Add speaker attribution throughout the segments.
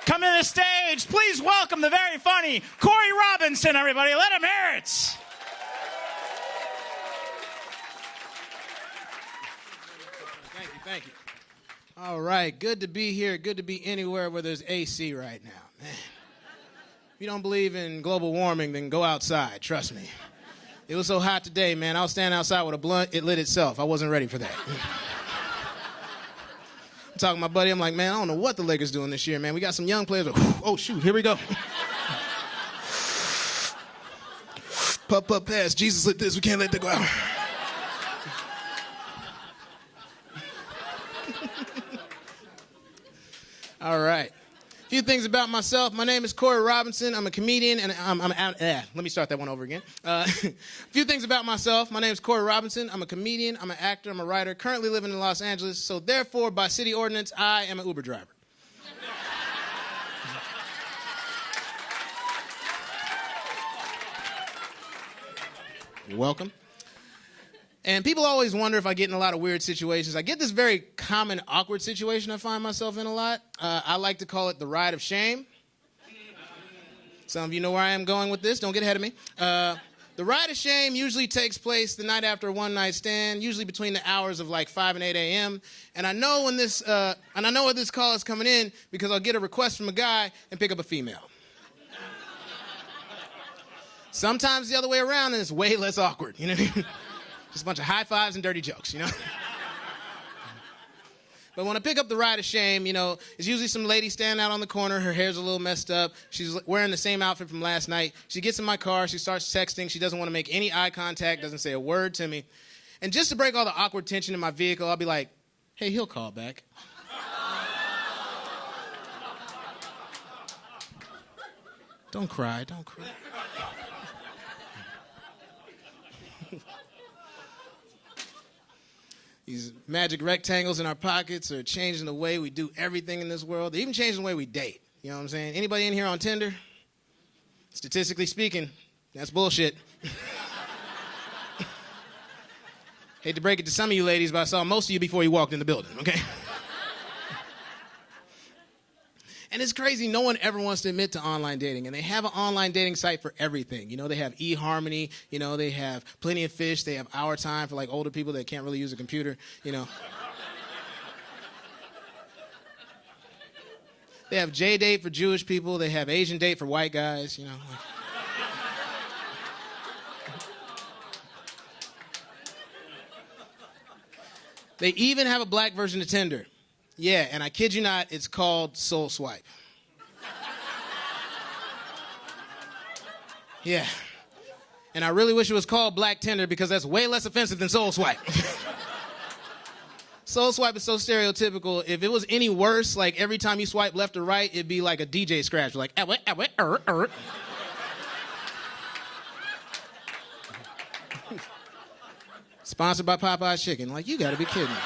Speaker 1: Come to the stage. Please welcome the very funny Cory Robinson, everybody. Let him hear it.
Speaker 2: Thank you. All right, good to be here. Good to be anywhere where there's AC right now. Man. If you don't believe in global warming, then go outside. Trust me. It was so hot today, man. I was standing outside with a blunt. It lit itself. I wasn't ready for that. I'm talking to my buddy. I'm like, man, I don't know what the Lakers doing this year, man. We got some young players. Oh, shoot, here we go. Pup, pass. Jesus lit this. We can't let that go out. All right. A few things about myself. My name is Cory Robinson. I'm a comedian, and let me start that one over again. A few things about myself. My name is Cory Robinson. I'm a comedian. I'm an actor. I'm a writer. Currently living in Los Angeles. So therefore, by city ordinance, I am an Uber driver. You're welcome. And people always wonder if I get in a lot of weird situations. I get this very common awkward situation I find myself in a lot. I like to call it the ride of shame. Some of you know where I am going with this. Don't get ahead of me. The ride of shame usually takes place the night after a one-night stand, usually between the hours of like 5 and 8 a.m. And I know when this call is coming in because I'll get a request from a guy and pick up a female. Sometimes the other way around, and it's way less awkward. You know what I mean? Just a bunch of high fives and dirty jokes, you know? But when I pick up the ride of shame, you know, it's usually some lady standing out on the corner. Her hair's a little messed up. She's wearing the same outfit from last night. She gets in my car. She starts texting. She doesn't want to make any eye contact, doesn't say a word to me. And just to break all the awkward tension in my vehicle, I'll be like, hey, he'll call back. Don't cry. These magic rectangles in our pockets are changing the way we do everything in this world. They're even changing the way we date. You know what I'm saying? Anybody in here on Tinder? Statistically speaking, that's bullshit. Hate to break it to some of you ladies, but I saw most of you before you walked in the building, okay? And it's crazy, no one ever wants to admit to online dating. And they have an online dating site for everything. You know, they have eHarmony. You know, they have Plenty of Fish. They have Our Time for, like, older people that can't really use a computer, you know. They have J-Date for Jewish people. They have Asian Date for white guys, you know. They even have a black version of Tinder. Yeah, and I kid you not, it's called Soul Swipe. Yeah. And I really wish it was called Black Tinder because that's way less offensive than Soul Swipe. Soul Swipe is so stereotypical. If it was any worse, like every time you swipe left or right, it'd be like a DJ scratch. Like, Sponsored by Popeye's Chicken. Like, you gotta be kidding me.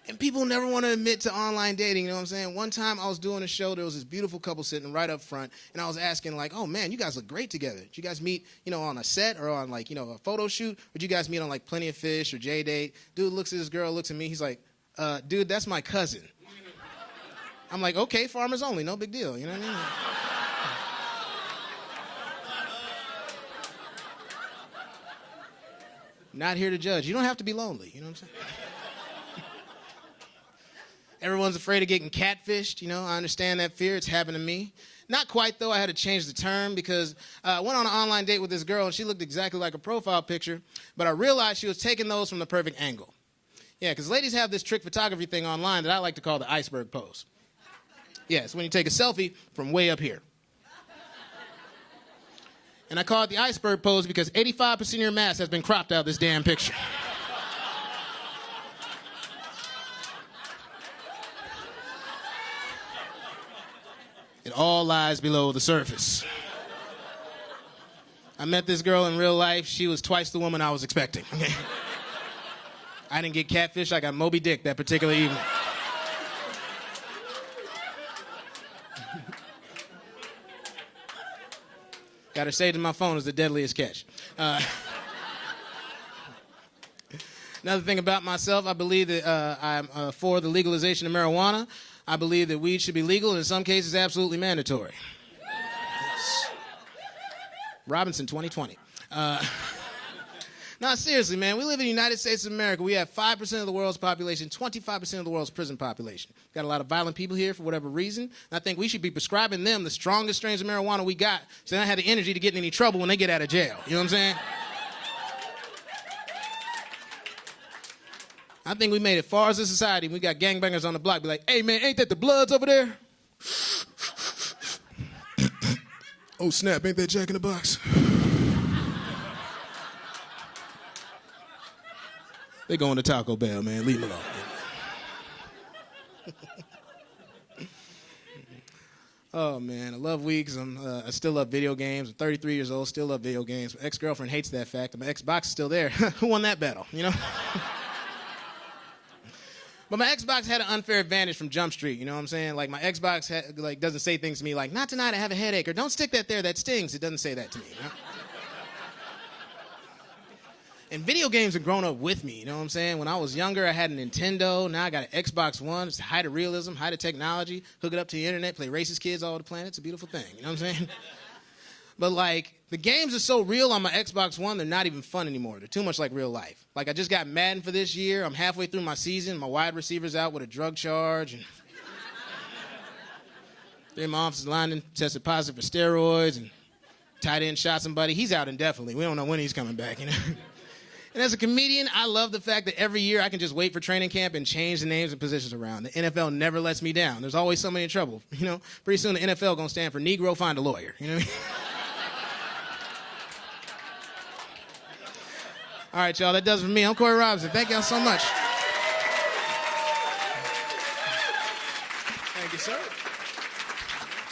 Speaker 2: And people never want to admit to online dating, you know what I'm saying? One time I was doing a show, there was this beautiful couple sitting right up front, and I was asking, like, oh, man, you guys look great together. Did you guys meet, you know, on a set or on, like, you know, a photo shoot? Or did you guys meet on, like, Plenty of Fish or J-Date? Dude looks at this girl, looks at me, he's like, dude, that's my cousin. I'm like, okay, farmers only, no big deal, you know what I mean? Not here to judge. You don't have to be lonely, you know what I'm saying? Everyone's afraid of getting catfished, you know. I understand that fear. It's happened to me. Not quite, though. I had to change the term because I went on an online date with this girl, and she looked exactly like a profile picture, but I realized she was taking those from the perfect angle. Yeah, because ladies have this trick photography thing online that I like to call the iceberg pose. Yeah, it's when you take a selfie from way up here. And I call it the iceberg pose because 85% of your mass has been cropped out of this damn picture. It all lies below the surface. I met this girl in real life. She was twice the woman I was expecting. Okay? I didn't get catfish. I got Moby Dick that particular evening. Got her saved in my phone as the deadliest catch. Another thing about myself, I believe that I'm for the legalization of marijuana. I believe that weed should be legal and in some cases absolutely mandatory. Yes. Robinson 2020. No, seriously, man. We live in the United States of America. We have 5% of the world's population, 25% of the world's prison population. Got a lot of violent people here for whatever reason. And I think we should be prescribing them the strongest strains of marijuana we got so they don't have the energy to get in any trouble when they get out of jail. You know what I'm saying? I think we made it far as a society. We got gangbangers on the block. Be like, hey, man, ain't that the Bloods over there? Oh, snap, ain't that Jack in the Box? They going to Taco Bell, man. Leave them alone. Oh, man, I love weed because I still love video games. I'm 33 years old, still love video games. My ex-girlfriend hates that fact. My Xbox is still there. Who won that battle, you know? But my Xbox had an unfair advantage from Jump Street, you know what I'm saying? Like, my Xbox doesn't say things to me like, not tonight, I have a headache, or don't stick that there, that stings. It doesn't say that to me, you know? And video games have grown up with me, you know what I'm saying? When I was younger, I had a Nintendo. Now I got an Xbox One. It's height of realism, height of technology. Hook it up to the internet, play racist kids all over the planet. It's a beautiful thing, you know what I'm saying? But, like, the games are so real on my Xbox One, they're not even fun anymore. They're too much like real life. Like, I just got Madden for this year. I'm halfway through my season. My wide receiver's out with a drug charge. And three of my offensive linemen tested positive for steroids. And tight end shot somebody. He's out indefinitely. We don't know when he's coming back, you know? And as a comedian, I love the fact that every year I can just wait for training camp and change the names and positions around. The NFL never lets me down. There's always somebody in trouble. You know, pretty soon the NFL going to stand for Negro Find a Lawyer. You know what I mean? All right, y'all, that does it for me. I'm Cory Robinson. Thank y'all so much. Thank you, sir.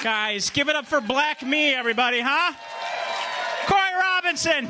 Speaker 1: Guys, give it up for Black Me, everybody, huh? Cory Robinson.